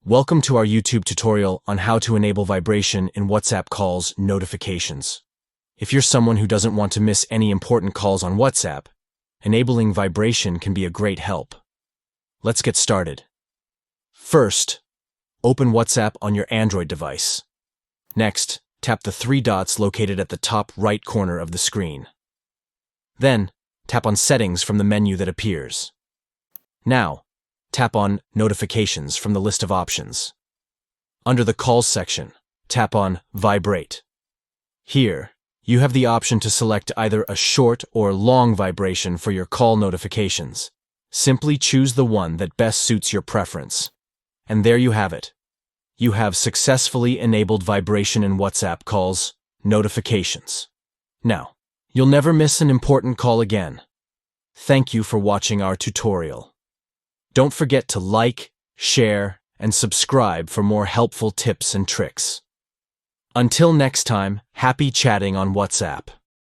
Welcome to our YouTube tutorial on how to enable vibration in WhatsApp calls notifications. If you're someone who doesn't want to miss any important calls on WhatsApp, enabling vibration can be a great help. Let's get started. First, open WhatsApp on your Android device. Next, tap the three dots located at the top right corner of the screen. Then, tap on Settings from the menu that appears. Now, tap on Notifications from the list of options. Under the Calls section, tap on Vibrate. Here, you have the option to select either a short or long vibration for your call notifications. Simply choose the one that best suits your preference. And there you have it. You have successfully enabled vibration in WhatsApp calls notifications. Now, you'll never miss an important call again. Thank you for watching our tutorial. Don't forget to like, share, and subscribe for more helpful tips and tricks. Until next time, happy chatting on WhatsApp.